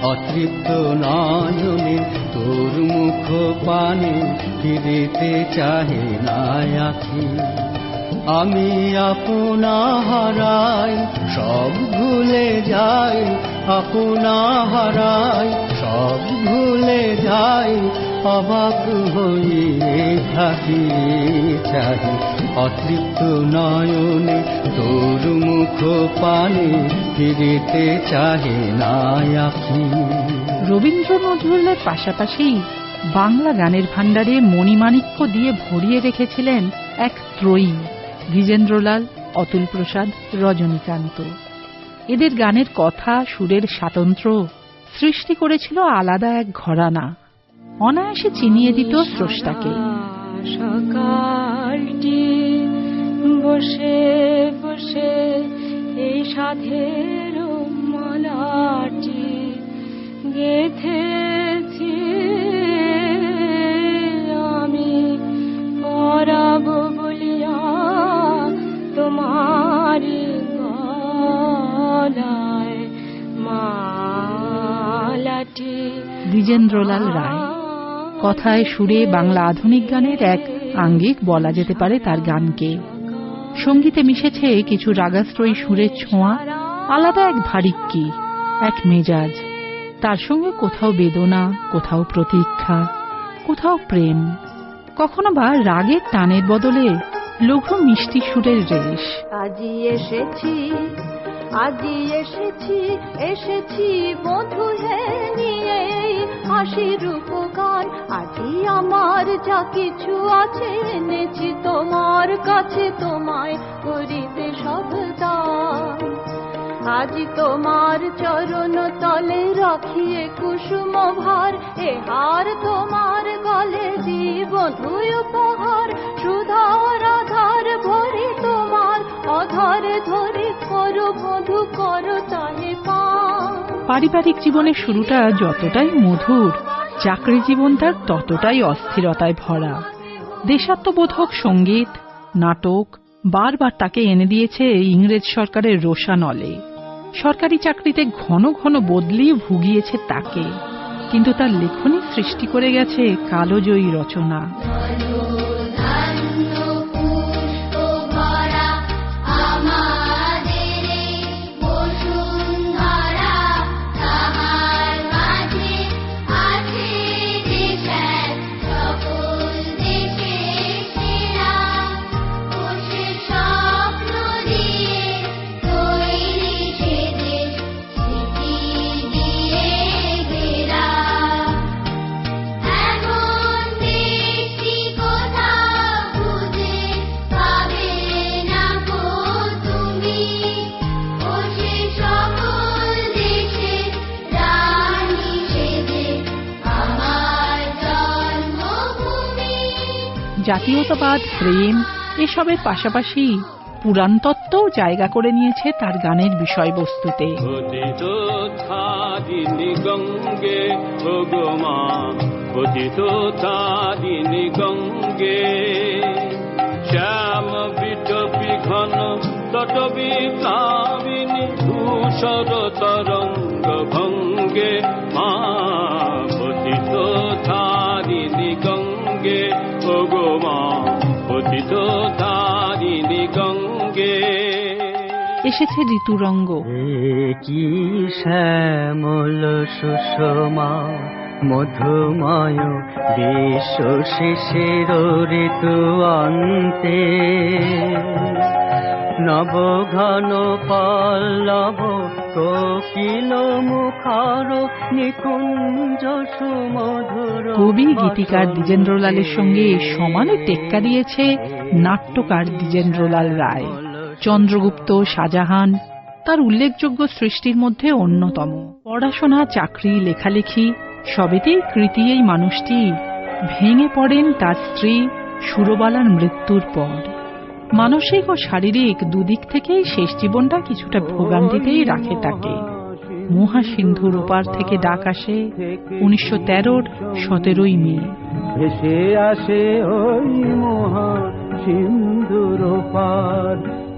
অতৃপ্ত নয়নে তোর মুখ পানে ফিরিতে চাহে না আখি। আমি আপনা হারাই সব ভুলে যাই, আপনা হারাই সব ভুলে যাই, অবাক হইয়ে থাকি চাহি। অতৃপ্ত নয়নে তোর মুখ পানে ফিরিতে চাহে না আখি। রবীন্দ্র নজরুলের পাশাপাশি বাংলা গানের ভাণ্ডারে মণিমাণিক্য দিয়ে ভরিয়ে রেখেছিলেন এক ত্রয়ী, দ্বিজেন্দ্রলাল, অতুল প্রসাদ, রজনীকান্ত। এদের গানের কথা, সুরের স্বাতন্ত্র্য সৃষ্টি করেছিল আলাদা এক ঘরানা, অনায়াসে চিনিয়ে দিত স্রষ্টাকে। সকালটি বসে বসে এই সাধের মালাটি গেথেছি আমি, পরাব বলিয়া তোমারি গলায় মালাটি। দ্বিজেন্দ্রলাল রায় কথায় সুরে বাংলা আধুনিক গানের এক আঙ্গিক বলা যেতে পারে তার গানকে। সঙ্গীতে মিশেছে কিছু রাগাশ্রয়ী সুরের ছোঁয়া, আলাদা এক ভারিক্কি, এক মেজাজ। তার সঙ্গে কোথাও বেদনা, কোথাও প্রতীক্ষা, কোথাও প্রেম, কখনো বা রাগের টানের বদলে লঘু মিষ্টি সুরের রেশ। আজি এসেছি, আজি এসেছি, এসেছি বধূ হে নিয়ে হাসির উপকার। আজি আমার যা কিছু আছে এনেছি তোমার কাছে, তোমায় করিতে সব দান। আজি তোমার চরণ তলে রাখিয়ে কুসুম ভার, এ হার তোমার গলে দিব বধূ উপহার। সুধার আধার ভরি তোমার অধরে ধরি, করো বধূ করো চাহে পান। পারিবারিক জীবনের শুরুটা যতটাই মধুর, চাকরি জীবন তার ততটাই অস্থিরতায় ভরা। দেশাত্মবোধক সঙ্গীত, নাটক বারবার তাকে এনে দিয়েছে ইংরেজ সরকারের রোষানলে। সরকারি চাকরিতে ঘন ঘন বদলি ভুগিয়েছে তাকে, কিন্তু তার লেখনী সৃষ্টি করে গেছে কালোজয়ী রচনা। জাতীয়তাবাদ, প্রেম এসবের পাশাপাশি পুরাণতত্ত্বও জায়গা করে নিয়েছে তার গানের বিষয়বস্তুতে। শ্যাম বিটপি ঘন তটবি প্লাবিনী ধূসর তরঙ্গ ভঙ্গে মা পতিত ধারিণী গঙ্গে, ও গো মা পতিত ধারিণী গঙ্গে। এসেছে ঋতুরঙ্গ। কি শ্যামল সুষমা মধুময় বিশ্ব শিশির ঋতু অন্তে, নব ঘন পল্লব কোকিল মুখার নিকুঞ্জ সুমধুর। কবি গীতিকার দ্বিজেন্দ্রলালের সঙ্গে সমানে টেক্কা দিয়েছে নাট্যকার দ্বিজেন্দ্রলাল রায়। চন্দ্রগুপ্ত, শাহজাহান তার উল্লেখযোগ্য সৃষ্টির মধ্যে অন্যতম। পড়াশোনা, চাকরি, লেখালেখি সবেতেই কৃতি এই মানুষটি ভেঙে পড়েন তার স্ত্রী সুরবালার মৃত্যুর পর। মানসিক ও শারীরিক দুদিক থেকেই শেষ জীবনটা কিছুটা ভোগান্তিতেই রাখে তাকে। মহাসিন্ধুর ওপার থেকে ডাক আসে 1913-র 17ই মে। ভেসে আসে ওই মহাসিন্ধুর ওপার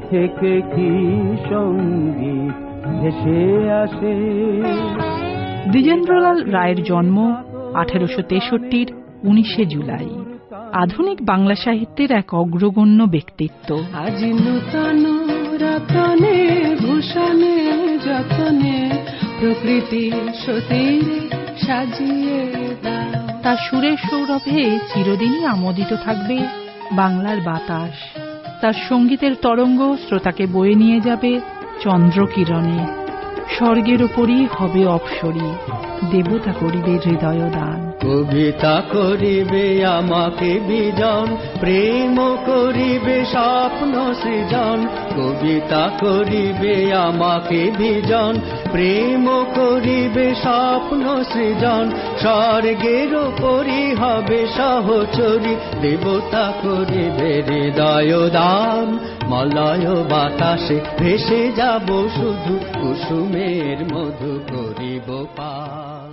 থেকে কি সঙ্গীত ভেসে আসে। দ্বিজেন্দ্রলাল রায়ের জন্ম 1863-র 19শে জুলাই। আধুনিক বাংলা সাহিত্যের এক অগ্রগণ্য ব্যক্তিত্ব। আজ নূতন রতনে ভূষণে যতনে প্রকৃতি সতীর সাজিয়ে দাও। তার সুরের সৌরভে চিরদিনই আমোদিত থাকবে বাংলার বাতাস। তার সঙ্গীতের তরঙ্গ শ্রোতাকে বয়ে নিয়ে যাবে চন্দ্রকিরণে। স্বর্গের উপরই হবে অপসরী, দেবতা করিবে হৃদয় দান। কবিতা করিবে আমাকে বিজন, প্রেম করিবে স্বপ্ন সৃজন। কবিতা করিবে আমাকে বিজন, প্রেম করিবে স্বপ্ন সৃজন। স্বর্গের উপরই হবে সহচরী, দেবতা করিবে হৃদয় দান। মলয় বাতাসে ভেসে যাব শুধু, কুসুমের মধু করিব পান।